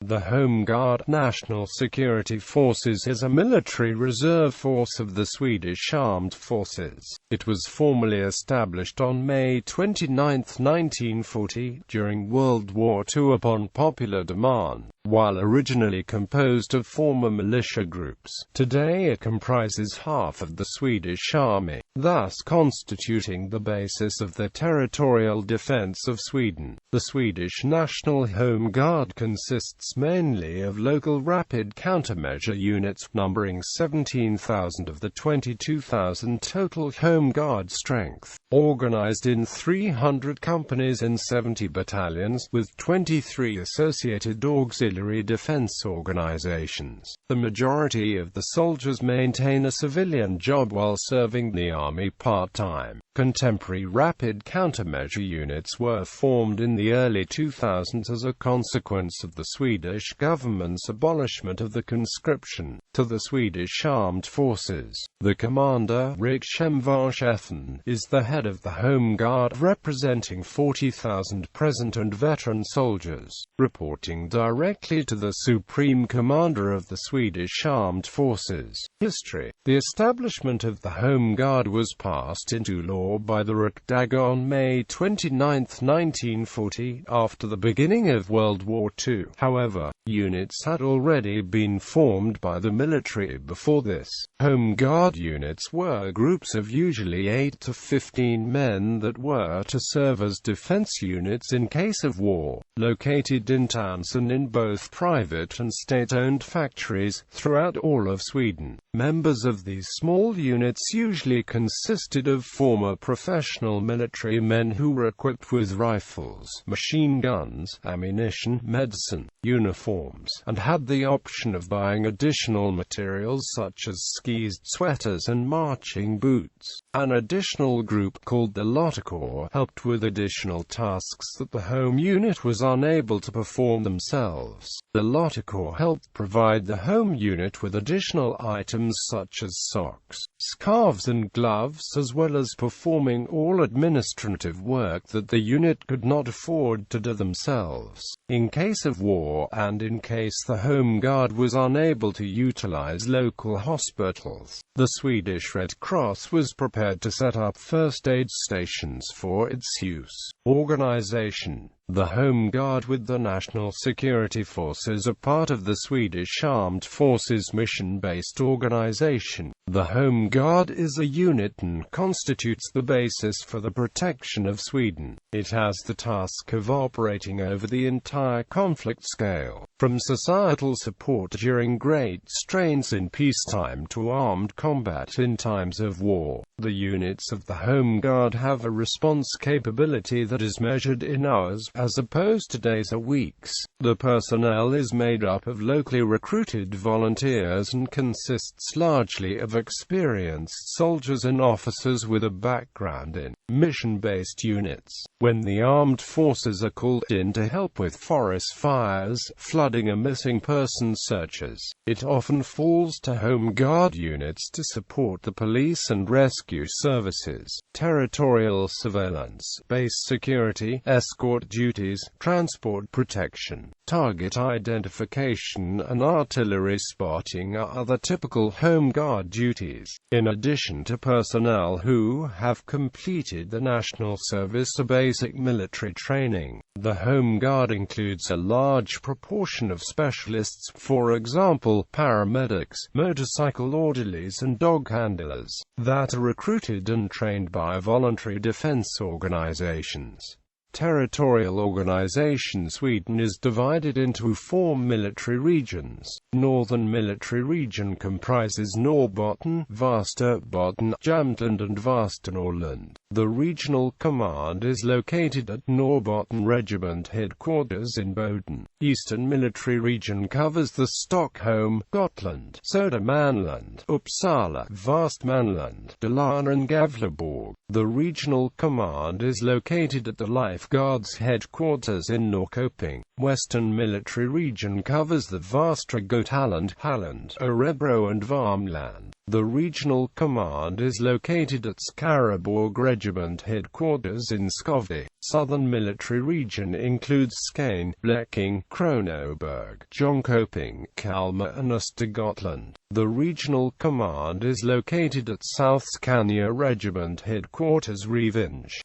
The Home Guard National Security Forces is a military reserve force of the Swedish Armed Forces. It was formally established on May 29, 1940, during World War II upon popular demand. While originally composed of former militia groups, today it comprises half of the Swedish Army, thus constituting the basis of the territorial defense of Sweden. The Swedish National Home Guard consists mainly of local rapid countermeasure units, numbering 17,000 of the 22,000 total Home Guard strength, organized in 300 companies and 70 battalions, with 23 associated auxiliary defense organizations. The majority of the soldiers maintain a civilian job while serving the army part-time. Contemporary rapid countermeasure units were formed in the early 2000s as a consequence of the Swedish government's abolishment of the conscription to the Swedish Armed Forces. The commander, Rikshemvarschefen, is the head of the Home Guard, representing 40,000 present and veteran soldiers, reporting directly to the Supreme Commander of the Swedish Armed Forces. History. The establishment of the Home Guard was passed into law by the Riksdag on May 29, 1940, after the beginning of World War II. However, units had already been formed by the military before this. Home Guard units were groups of usually 8 to 15 men that were to serve as defense units in case of war, located in towns and in both private and state-owned factories throughout all of Sweden. Members of these small units usually consisted of former professional military men who were equipped with rifles, machine guns, ammunition, medicine, uniforms, and had the option of buying additional materials such as skis, sweaters and marching boots. An additional group called the Lottekorps helped with additional tasks that the home unit was unable to perform themselves. The Lottekorps helped provide the home unit with additional items such as socks, scarves and gloves, as well as performing all administrative work that the unit could not afford to do themselves. In case of war, and in case the Home Guard was unable to utilize local hospitals, the Swedish Red Cross was prepared to set up first aid stations for its use. Organization. The Home Guard with the National Security Forces are part of the Swedish Armed Forces mission-based organization. The Home Guard is a unit and constitutes the basis for the protection of Sweden. It has the task of operating over the entire conflict scale, from societal support during great strains in peacetime to armed combat in times of war. The units of the Home Guard have a response capability that is measured in hours, as opposed to days or weeks. The personnel is made up of locally recruited volunteers and consists largely of experienced soldiers and officers with a background in mission-based units. When the armed forces are called in to help with forest fires, flooding or missing person searches, it often falls to Home Guard units to support the police and rescue services, territorial surveillance, base security, escort duties, transport protection, target identification and artillery spotting are other typical Home Guard duties. In addition to personnel who have completed the national service or basic military training, the Home Guard includes a large proportion of specialists, for example, paramedics, motorcycle orderlies and dog handlers, that are recruited and trained by voluntary defense organizations. Territorial Organization. Sweden is divided into 4 military regions. Northern Military Region comprises Norrbotten, Västerbotten, Jämtland and Västernorrland. The regional command is located at Norrbotten Regiment headquarters in Boden. Eastern Military Region covers the Stockholm, Gotland, Södermanland, Uppsala, Västmanland, Dalarna and Gävleborg. The regional command is located at the Life Guards headquarters in Norrköping. Western Military Region covers the Västra Götaland, Halland, Örebro and Värmland. The regional command is located at Skaraborg Regiment headquarters in Skövde. southern military region includes Skane, Blekinge, Kronoberg, Jönköping, Kalmar and Östergötland. The regional command is located at South Scania Regiment Headquarters Revenge.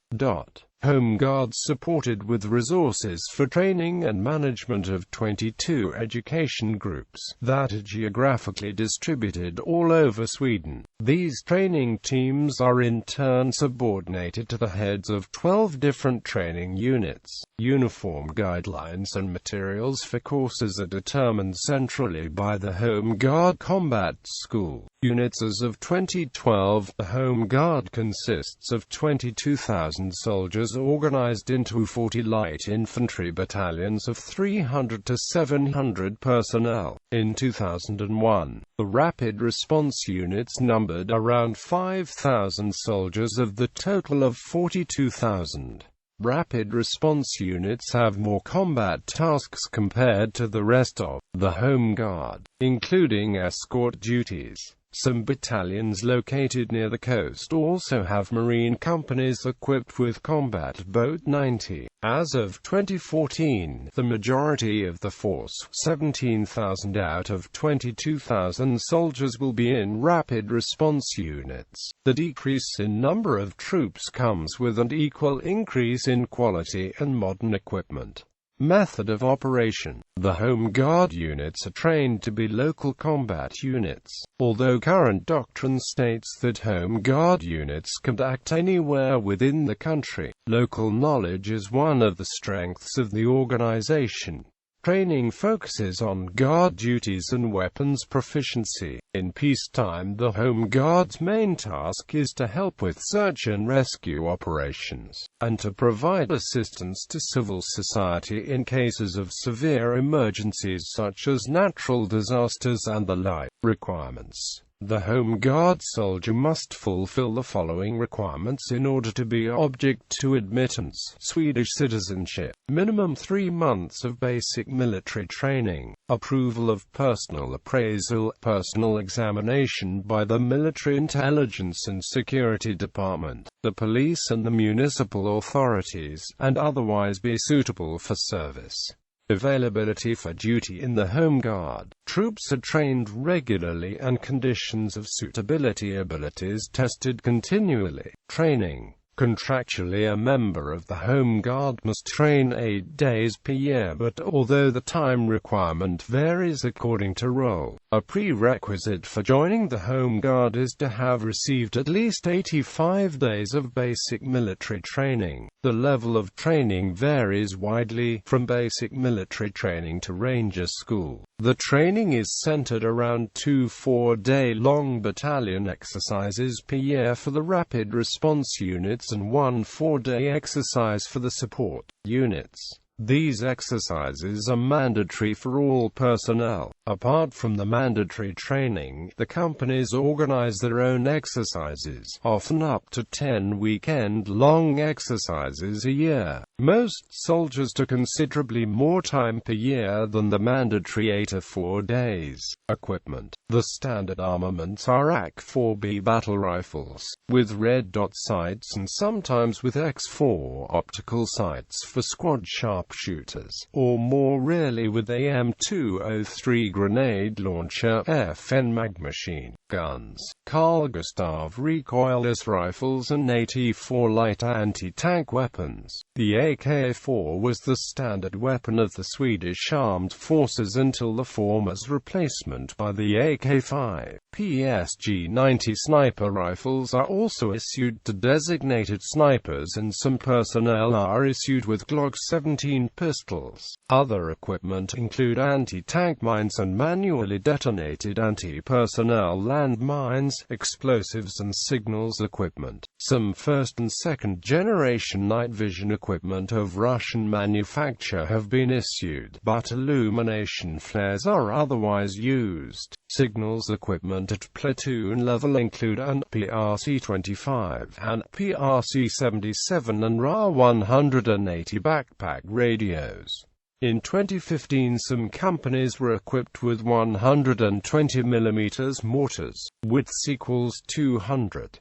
Home Guards supported with resources for training and management of 22 education groups that are geographically distributed all over Sweden. These training teams are in turn subordinated to the heads of 12 different training units. Uniform guidelines and materials for courses are determined centrally by the Home Guard Combat School. Units. As of 2012, the Home Guard consists of 22,000 soldiers organized into 40 light infantry battalions of 300 to 700 personnel. In 2001, the rapid response units numbered around 5,000 soldiers of the total of 42,000. Rapid response units have more combat tasks compared to the rest of the Home Guard, including escort duties. Some battalions located near the coast also have marine companies equipped with combat boat 90. As of 2014, the majority of the force, 17,000 out of 22,000 soldiers, will be in rapid response units. The decrease in number of troops comes with an equal increase in quality and modern equipment. Method of operation. The Home Guard units are trained to be local combat units. Although current doctrine states that Home Guard units can act anywhere within the country, local knowledge is one of the strengths of the organization. Training focuses on guard duties and weapons proficiency. In peacetime, the Home Guard's main task is to help with search and rescue operations, and to provide assistance to civil society in cases of severe emergencies such as natural disasters and the like. Requirements. The Home Guard soldier must fulfill the following requirements in order to be object to admittance: Swedish citizenship, minimum 3 months of basic military training, approval of personal appraisal, personal examination by the Military Intelligence and Security Department, the police and the municipal authorities, and otherwise be suitable for service. Availability for duty in the Home Guard. Troops are trained regularly and conditions of suitability abilities tested continually. Training. Contractually, a member of the Home Guard must train 8 days per year, but although the time requirement varies according to role, a prerequisite for joining the Home Guard is to have received at least 85 days of basic military training. The level of training varies widely, from basic military training to Ranger School. The training is centered around 2 4-day-long battalion exercises per year for the rapid response units and 1 4-day exercise for the support units. These exercises are mandatory for all personnel. Apart from the mandatory training, the companies organize their own exercises, often up to 10 weekend-long exercises a year. Most soldiers do considerably more time per year than the mandatory 8 or 4 days. Equipment. The standard armaments are AK-4B battle rifles, with red dot sights and sometimes with X4 optical sights for squad sharpshooters, or more rarely with AM-203 grenade launcher, FN mag machine guns, Carl Gustaf recoilless rifles and 84 light anti-tank weapons. The AK-4 was the standard weapon of the Swedish Armed Forces until the former's replacement by the AK-5. PSG-90 sniper rifles are also issued to designated snipers, and some personnel are issued with Glock 17 pistols. Other equipment include anti-tank mines and manually detonated anti-personnel landmines, explosives and signals equipment. Some first and second generation night vision equipment of Russian manufacture have been issued, but illumination flares are otherwise used. Signals equipment at platoon level include ANT PRC-25, ANT PRC-77 and RA-180 backpack radios. In 2015, some companies were equipped with 120 mm mortars, widths equals 200.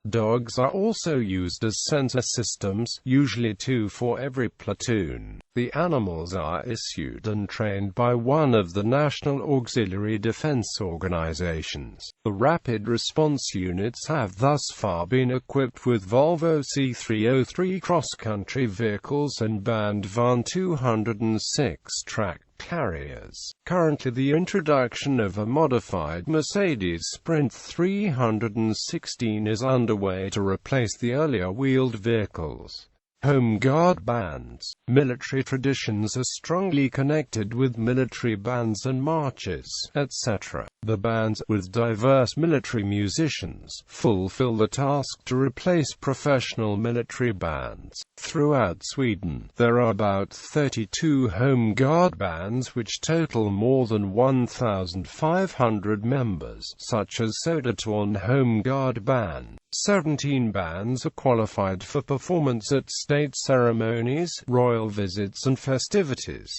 Dogs are also used as sensor systems, usually 2 for every platoon. The animals are issued and trained by one of the national auxiliary defense organizations. The rapid response units have thus far been equipped with Volvo C303 cross-country vehicles and Band-Van 206 tracked carriers. Currently, the introduction of a modified Mercedes Sprint 316 is underway to replace the earlier wheeled vehicles. Home Guard bands. Military traditions are strongly connected with military bands and marches, etc. The bands, with diverse military musicians, fulfill the task to replace professional military bands. Throughout Sweden, there are about 32 Home Guard bands which total more than 1,500 members, such as Södertörn Home Guard Band. 17 bands are qualified for performance at state ceremonies, royal visits and festivities.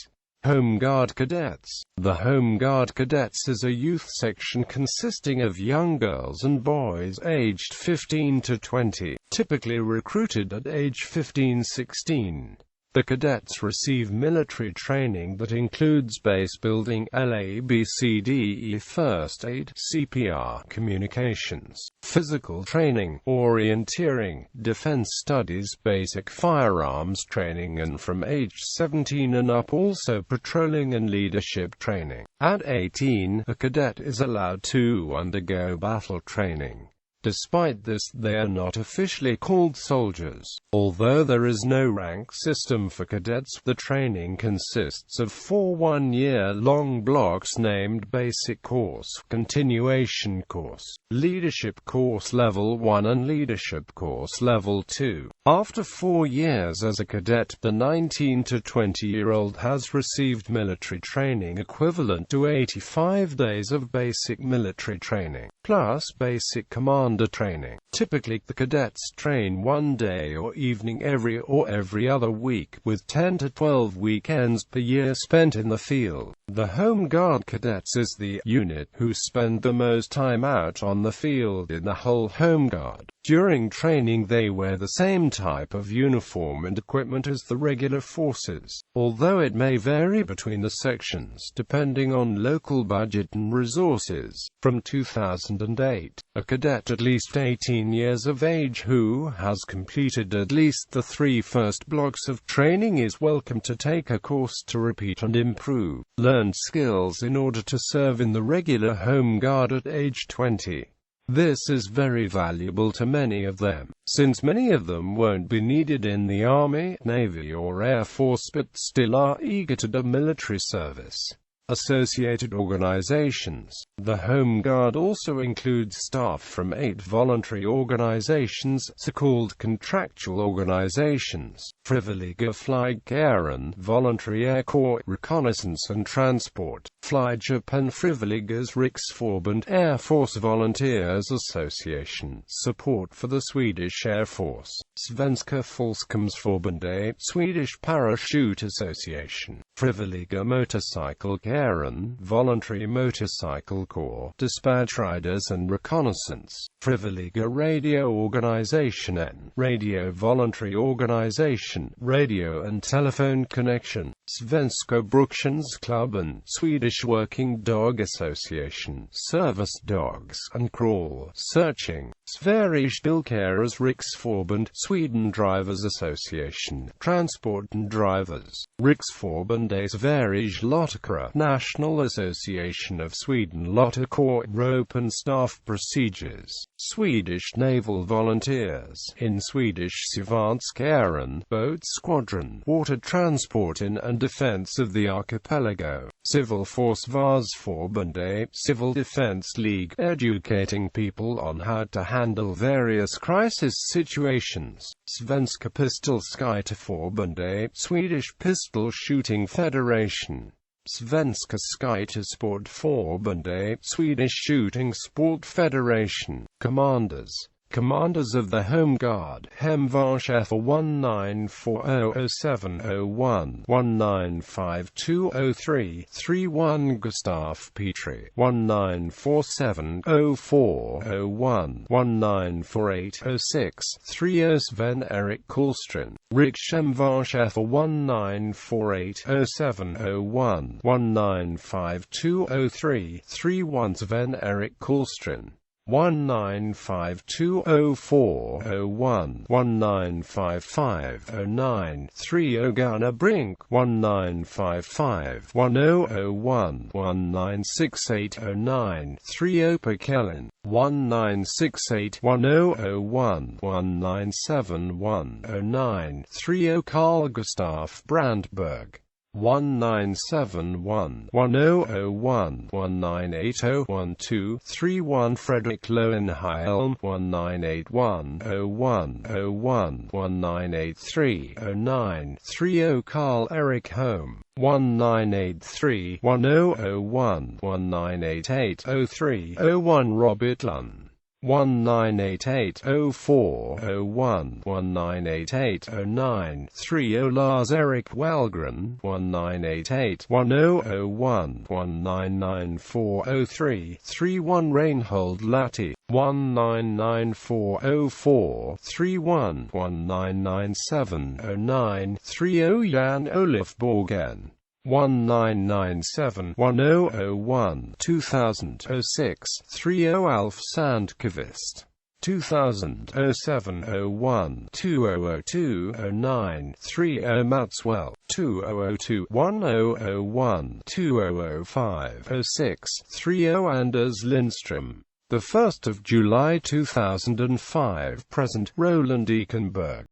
Home Guard Cadets. The Home Guard Cadets is a youth section consisting of young girls and boys aged 15 to 20, typically recruited at age 15-16. The cadets receive military training that includes base building, LABCDE, first aid, CPR, communications, physical training, orienteering, defense studies, basic firearms training, and from age 17 and up also patrolling and leadership training. At 18, a cadet is allowed to undergo battle training. Despite this, they are not officially called soldiers. Although there is no rank system for cadets, the training consists of 4 one-year-long blocks named Basic Course, Continuation Course, Leadership Course Level 1 and Leadership Course Level 2. After 4 years as a cadet, the 19 to 20-year-old has received military training equivalent to 85 days of basic military training, plus basic commander training. Typically, the cadets train 1 day or evening every other week, with 10 to 12 weekends per year spent in the field. The Home Guard Cadets is the unit who spend the most time out on the field in the whole Home Guard. During training, they wear the same type of uniform and equipment as the regular forces, although it may vary between the sections depending on local budget and resources. From 2008, a cadet at least 18 years of age who has completed at least the 3 first blocks of training is welcome to take a course to repeat and improve learned skills in order to serve in the regular Home Guard at age 20. This is very valuable to many of them, since many of them won't be needed in the Army, Navy or Air Force but still are eager to do military service. Associated organizations. The Home Guard also includes staff from 8 voluntary organizations, so-called contractual organizations: Frivilliga Flygkåren, Voluntary Air Corps, Reconnaissance and Transport, Flygvapen, Frivilligas Riksförbund, Air Force Volunteers Association, Support for the Swedish Air Force, Svenska Fallskärmsförbundet, Swedish Parachute Association, Frivilliga Motorcykelkåren, Voluntary Motorcycle Corps, Dispatch Riders and Reconnaissance, Frivilliga Radio Organization N, Radio Voluntary Organization, Radio and Telephone Connection, Svenska Brukstjänstklubben and Swedish Working Dog Association, Service Dogs and Crawl Searching, Sveriges Bilkårers Riksförbund, Sweden Drivers Association, Transport and Drivers, Riksförbundet Sveriges Lottakårer, National Association of Sweden Lottakår, Rope and Staff Procedures, Swedish Naval Volunteers, in Swedish Sjöfartskåren, Boat Squadron, Water Transport in and Defense of the Archipelago, Civil Försvarsförbundet, Civil Defense League, educating people on how to handle various crisis situations, Svenska Pistolskytteförbundet, Swedish Pistol Shooting Federation, Svenska Skyttesportförbundet, Swedish Shooting Sport Federation, Commanders, Commanders of the Home Guard: Hemvärnschef 19400701 195203 31 Gustaf Petri 19470401 194806 30 Sven Erik Kullström Rikshemvärnschef 19480701 195203 31 Sven Erik Kullström 19520401 195509 30 Gunnar Brink 1955 1001 196809 30 Pekellen 1968 1001 197109 30 Carl Gustaf Brandberg 1971 1001 198012 31 Fredrik Lowenheim 1981 01 01 1983 09 30 Carl Erik Holm 1983 1001 1988 03 01 Robert Lund 1988-04-01 1988-09 30 Lars Erik Wallgren 1988-1001 1994-03 31 Reinhold Latti 1994-04 31 1997-09 30 Jan Olaf Borgen 1997-1001 2006 30 Alf Sandqvist 2007-01 2002-09 30 Maxwell 2002-1001 2005-06 30 Anders Lindström. 1 July 2005 present Roland Ekenberg